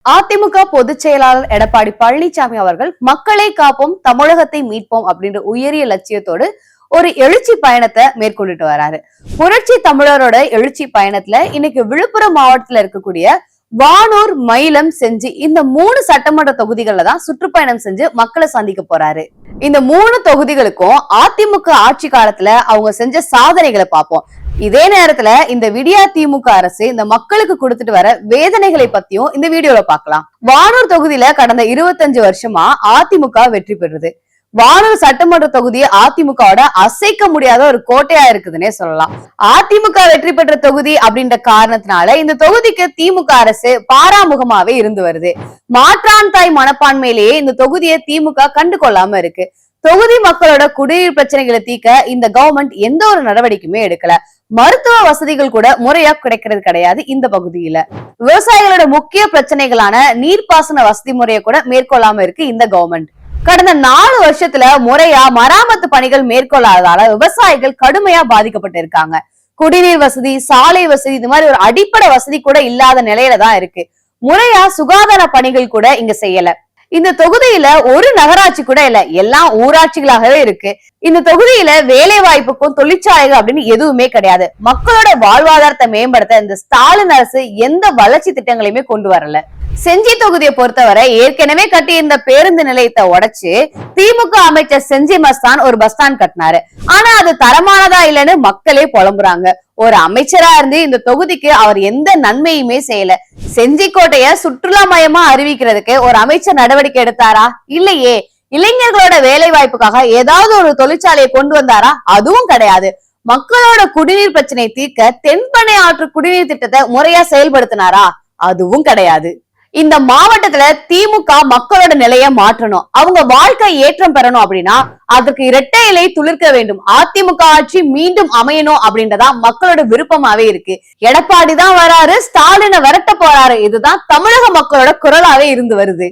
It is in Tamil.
அதிமுக பொதுச் செயலாளர் எடப்பாடி பழனிசாமி அவர்கள் மக்களை காப்போம் தமிழகத்தை மீட்போம் அப்படின்ற உயரிய லட்சியத்தோடு ஒரு எழுச்சி பயணத்தை மேற்கொண்டுட்டு வராரு. புரட்சி தமிழரோட எழுச்சி பயணத்துல இன்னைக்கு விழுப்புரம் மாவட்டத்துல இருக்கக்கூடிய வானூர், மயிலம், செஞ்சி இந்த 3 சட்டமன்ற தொகுதிகள்ல தான் சுற்றுப்பயணம் செஞ்சு மக்களை சந்திக்க போறாரு. இந்த 3 தொகுதிகளுக்கும் அதிமுக ஆட்சி காலத்துல அவங்க செஞ்ச சாதனைகளை பார்ப்போம். இதே நேரத்துல இந்த விடியா திமுக அரசு இந்த மக்களுக்கு கொடுத்துட்டு வர வேதனைகளை பத்தியும் இந்த வீடியோல பார்க்கலாம். வானூர் தொகுதியில கடந்த 25 வருஷமா அதிமுக வெற்றி பெறுது. வானூர் சட்டமன்ற தொகுதி அதிமுகவோட அசைக்க முடியாத ஒரு கோட்டையா இருக்குதுன்னே சொல்லலாம். அதிமுக வெற்றி பெற்ற தொகுதி அப்படின்ற காரணத்தினால இந்த தொகுதிக்கு திமுக அரசு பாராமுகமாவே இருந்து வருது. மாற்றான் தாய் மனப்பான்மையிலேயே இந்த தொகுதியை திமுக கண்டுகொள்ளாம இருக்கு. தொகுதி மக்களோட குடிநீர் பிரச்சனைகளை தீர்க்க இந்த கவர்மெண்ட் எந்த ஒரு நடவடிக்கையுமே எடுக்கல. மருத்துவ வசதிகள் கூட முறையா கிடைக்கிறது கிடையாது. இந்த பகுதியில விவசாயிகளோட முக்கிய பிரச்சனைகளான நீர்ப்பாசன வசதி முறையை கூட மேற்கொள்ளாம இருக்கு இந்த கவர்மெண்ட். கடந்த 4 வருஷத்துல முறையா மராமத்து பணிகள் மேற்கொள்ளாததால விவசாயிகள் கடுமையா பாதிக்கப்பட்டு இருக்காங்க. குடிநீர் வசதி, சாலை வசதி, இது மாதிரி ஒரு அடிப்படை வசதி கூட இல்லாத நிலையில தான் இருக்கு. முறையா சுகாதார பணிகள் கூட இங்க செய்யல. இந்த தொகுதியில ஒரு நகராட்சி கூட இல்ல, எல்லாம் ஊராட்சிகளாகவே இருக்கு. இந்த தொகுதியில வேலை வாய்ப்புக்கும் தொழிற்சாலைகள் அப்படின்னு எதுவுமே கிடையாது. மக்களோட வாழ்வாதாரத்தை மேம்படுத்த இந்த ஸ்டாலின் அரசு எந்த வளர்ச்சி திட்டங்களையுமே கொண்டு வரல. செஞ்சி தொகுதியை பொறுத்தவரை ஏற்கனவே கட்டியிருந்த பேருந்து நிலையத்தை உடைச்சு திமுக அமைச்சர் செஞ்சி மஸ்தான் ஒரு பஸ் ஸ்டாண்ட் கட்டினாரு. ஆனா அது தரமானதா இல்லைன்னு மக்களே புலம்புறாங்க. ஒரு அமைச்சரா இருந்து இந்த தொகுதிக்கு அவர் எந்த நன்மையுமே செய்யல. செஞ்சிக்கோட்டைய சுற்றுலா மையமா அறிவிக்கிறதுக்கு ஒரு அமைச்சர் நடவடிக்கை எடுத்தாரா? இல்லையே. இளைஞர்களோட வேலை வாய்ப்புக்காக ஏதாவது ஒரு தொழிற்சாலையை கொண்டு வந்தாரா? அதுவும் கிடையாது. மக்களோட குடிநீர் பிரச்சனை தீர்க்க தென்பெண்ணை ஆற்று குடிநீர் திட்டத்தை முறையா செயல்படுத்தினாரா? அதுவும் கிடையாது. இந்த மாவட்டத்துல திமுக மக்களோட நிலைய மாற்றணும், அவங்க வாழ்க்கை ஏற்றம் பெறணும் அப்படின்னா அதுக்கு இரட்டை இலை துளிர்க்க வேண்டும். அதிமுக ஆட்சி மீண்டும் அமையணும் அப்படின்றதா மக்களோட விருப்பமாவே இருக்கு. எடப்பாடி தான் வராரு, ஸ்டாலினை விரட்ட போறாரு. இதுதான் தமிழக மக்களோட குரலாவே இருந்து வருது.